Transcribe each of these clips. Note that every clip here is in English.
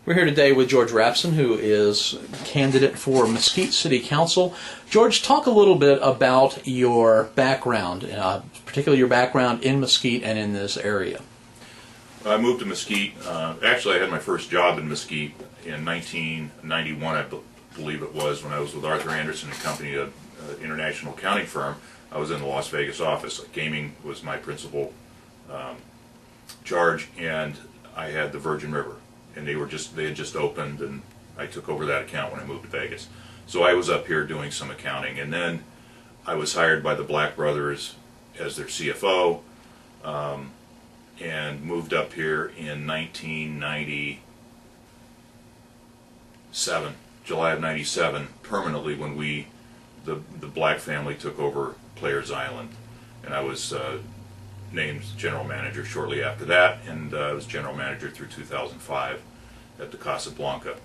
We're here today with George Rapson, who is candidate for Mesquite City Council. George, talk a little bit about your background, particularly your background in Mesquite and in this area. I moved to Mesquite. Actually, I had my first job in Mesquite in 1991, I believe it was, when I was with Arthur Anderson and Company, an international accounting firm. I was in the Las Vegas office. Gaming was my principal charge, and I had the Virgin River. And they had just opened, and I took over that account when I moved to Vegas. So I was up here doing some accounting, and then I was hired by the Black Brothers as their CFO, and moved up here in 1997, July of 97, permanently, when the Black family took over Players Island, and I was named general manager shortly after that, and I was general manager through 2005 at the Casablanca.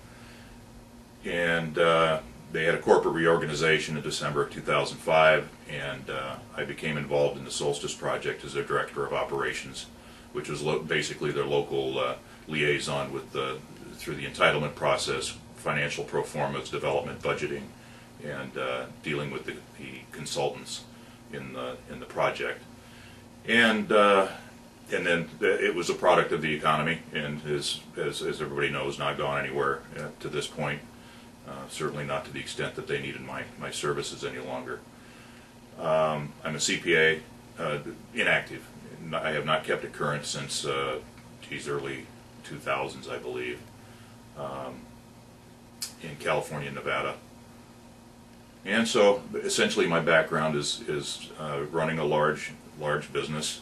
And they had a corporate reorganization in December of 2005, and I became involved in the Solstice Project as their director of operations, which was basically their local liaison with through the entitlement process, financial pro formas, development, budgeting, and dealing with the consultants in the project. And then it was a product of the economy, and as everybody knows, not gone anywhere to this point. Certainly not to the extent that they needed my services any longer. I'm a CPA, inactive. I have not kept it current since early 2000s, I believe, in California and Nevada. And so essentially my background is running a large business,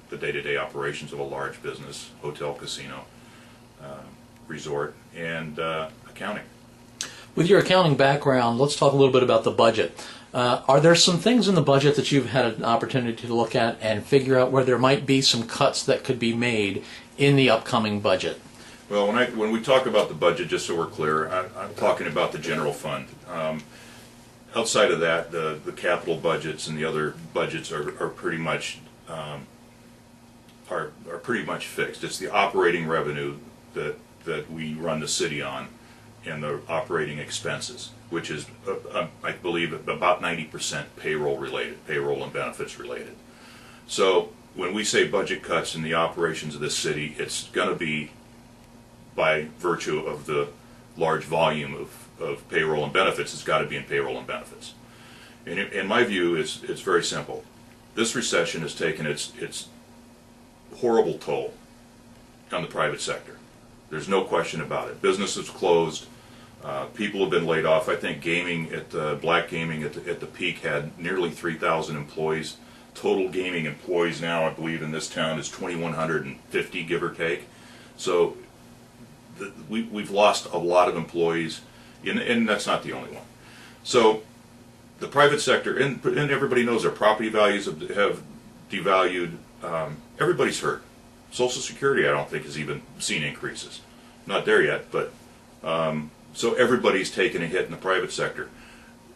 the day-to-day operations of a large business, hotel, casino, resort, and accounting. With your accounting background, let's talk a little bit about the budget. Are there some things in the budget that you've had an opportunity to look at and figure out where there might be some cuts that could be made in the upcoming budget? Well, when we talk about the budget, just so we're clear, I'm talking about the general fund. Outside of that, the capital budgets and the other budgets are pretty much fixed. It's the operating revenue that we run the city on, and the operating expenses, which is I believe about 90% payroll and benefits related. So when we say budget cuts in the operations of this city, it's going to be by virtue of the large volume of payroll and benefits. It's got to be in payroll and benefits. And in my view, it's very simple. This recession has taken its horrible toll on the private sector. There's no question about it. Businesses closed. People have been laid off. I think black gaming at the peak had nearly 3,000 employees. Total gaming employees now, I believe, in this town is 2,150, give or take. So we've lost a lot of employees, and that's not the only one. So the private sector, and everybody knows their property values have devalued. Everybody's hurt. Social Security, I don't think, has even seen increases. Not there yet, but so everybody's taken a hit in the private sector.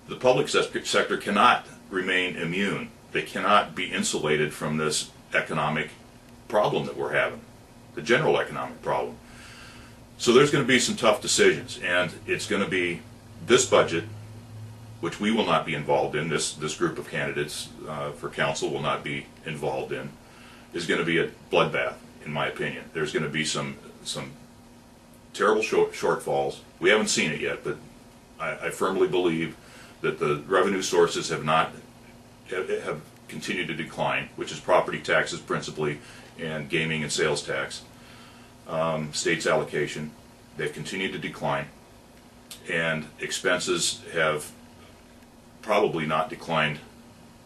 The public sector cannot remain immune. They cannot be insulated from this economic problem that we're having, the general economic problem. So there's going to be some tough decisions, and it's going to be this budget, which we will not be involved in, this group of candidates for council will not be involved in, is going to be a bloodbath, in my opinion. There's going to be some terrible shortfalls. We haven't seen it yet, but I firmly believe that the revenue sources have continued to decline, which is property taxes principally, and gaming and sales tax. State's allocation, they've continued to decline, and expenses have probably not declined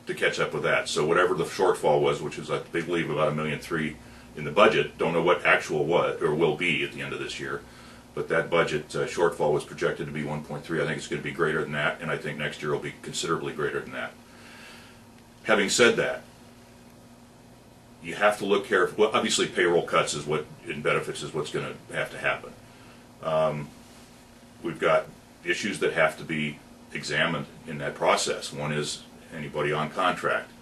to catch up with that. So whatever the shortfall was, which is I believe about $1.3 million in the budget, don't know what actual was or will be at the end of this year, but that budget shortfall was projected to be 1.3. I think it's going to be greater than that, and I think next year will be considerably greater than that. Having said that, you have to look carefully. Well, obviously payroll cuts in benefits is what's going to have to happen. We've got issues that have to be examined in that process. One is anybody on contract.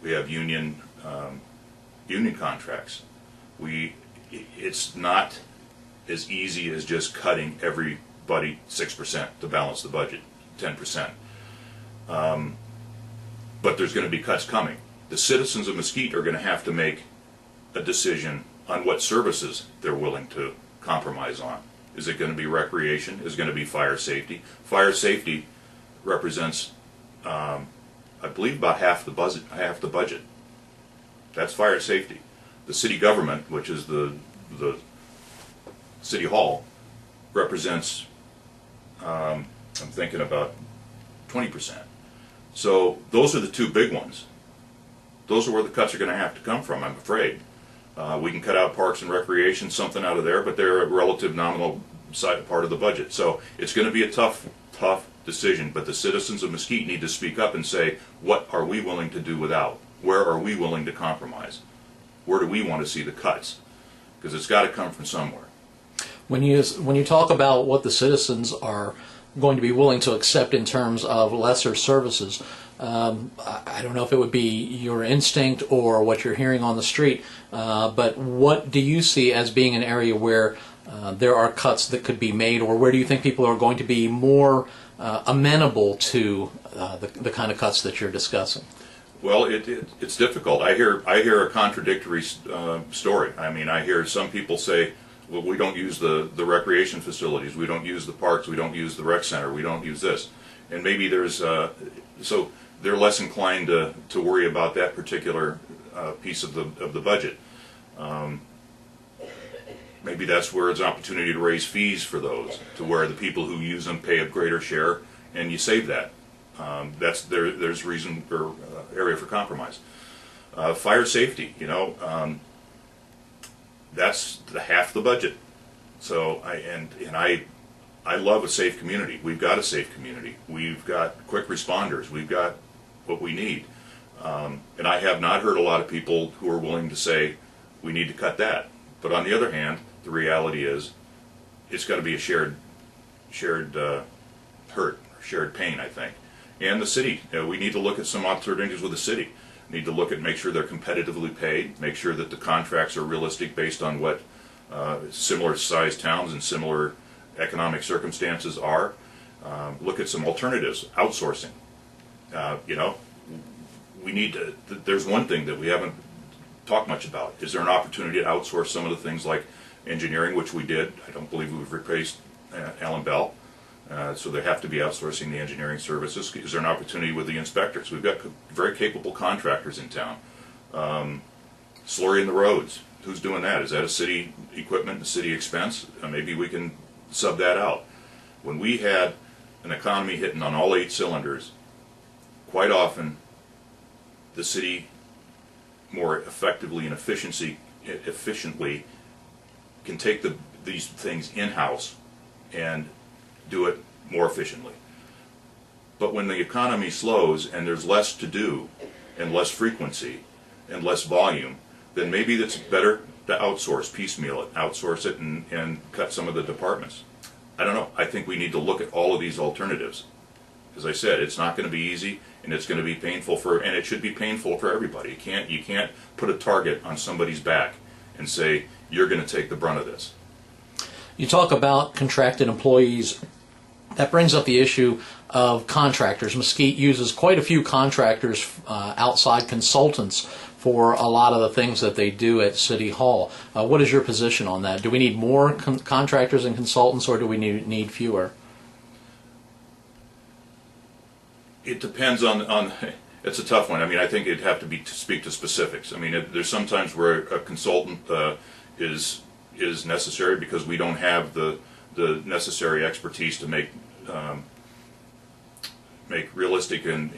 We have union contracts. It's not as easy as just cutting everybody 6% to balance the budget, 10%. But there's going to be cuts coming. The citizens of Mesquite are going to have to make a decision on what services they're willing to compromise on. Is it going to be recreation? Is it going to be fire safety? Fire safety represents, I believe, about half the budget. That's fire safety. The city government, which is the city hall, represents, I'm thinking about 20%. So those are the two big ones. Those are where the cuts are going to have to come from, I'm afraid. We can cut out parks and recreation, something out of there, but they're a relative nominal part of the budget. So it's going to be a tough decision, but the citizens of Mesquite need to speak up and say, what are we willing to do without? Where are we willing to compromise? Where do we want to see the cuts? Because it's got to come from somewhere. When you talk about what the citizens are going to be willing to accept in terms of lesser services, I don't know if it would be your instinct or what you're hearing on the street, but what do you see as being an area where there are cuts that could be made, or where do you think people are going to be more amenable to the kind of cuts that you're discussing? Well, it's difficult. I hear a contradictory story. I mean, I hear some people say, well, we don't use the recreation facilities, we don't use the parks, we don't use the rec center, we don't use this. And maybe there's, so they're less inclined to worry about that particular piece of the budget. Maybe that's where it's an opportunity to raise fees for those, to where the people who use them pay a greater share, and you save that. There's reason or area for compromise. Fire safety, that's half the budget. So I love a safe community. We've got a safe community. We've got quick responders. We've got what we need. And I have not heard a lot of people who are willing to say we need to cut that. But on the other hand, the reality is it's got to be a shared hurt, shared pain, I think. And the city, we need to look at some alternatives with the city. Need to look at, make sure they're competitively paid, make sure that the contracts are realistic based on what similar sized towns and similar economic circumstances are. Look at some alternatives, outsourcing. We need to, there's one thing that we haven't talked much about. Is there an opportunity to outsource some of the things like engineering, which we did? I don't believe we've replaced Alan Bell. So they have to be outsourcing the engineering services. Is there an opportunity with the inspectors? We've got very capable contractors in town. Slurrying the roads, who's doing that? Is that a city equipment, a city expense? Maybe we can sub that out. When we had an economy hitting on all 8 cylinders, quite often the city more effectively and efficiently can take these things in-house and do it more efficiently. But when the economy slows and there's less to do and less frequency and less volume, then maybe it's better to outsource, piecemeal it, outsource it and cut some of the departments. I don't know. I think we need to look at all of these alternatives. As I said, it's not going to be easy, and it's going to be painful and it should be painful for everybody. You can't put a target on somebody's back and say, you're going to take the brunt of this. You talk about contracted employees. That brings up the issue of contractors. Mesquite uses quite a few contractors, outside consultants, for a lot of the things that they do at City Hall. What is your position on that? Do we need more contractors and consultants, or do we need fewer? It depends on it's a tough one. I mean, I think it'd have to speak to specifics. I mean, there's sometimes where a consultant is necessary because we don't have the necessary expertise to make realistic and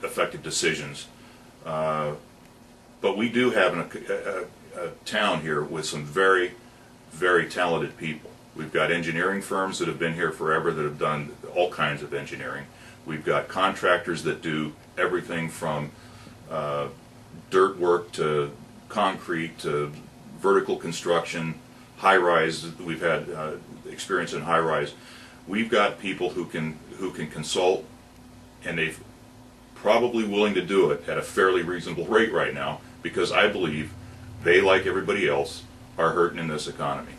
effective decisions. But we do have a town here with some very, very talented people. We've got engineering firms that have been here forever that have done all kinds of engineering. We've got contractors that do everything from dirt work to concrete to vertical construction, high-rise. We've had experience in high-rise. We've got people who can consult, and they're probably willing to do it at a fairly reasonable rate right now, because I believe they, like everybody else, are hurting in this economy.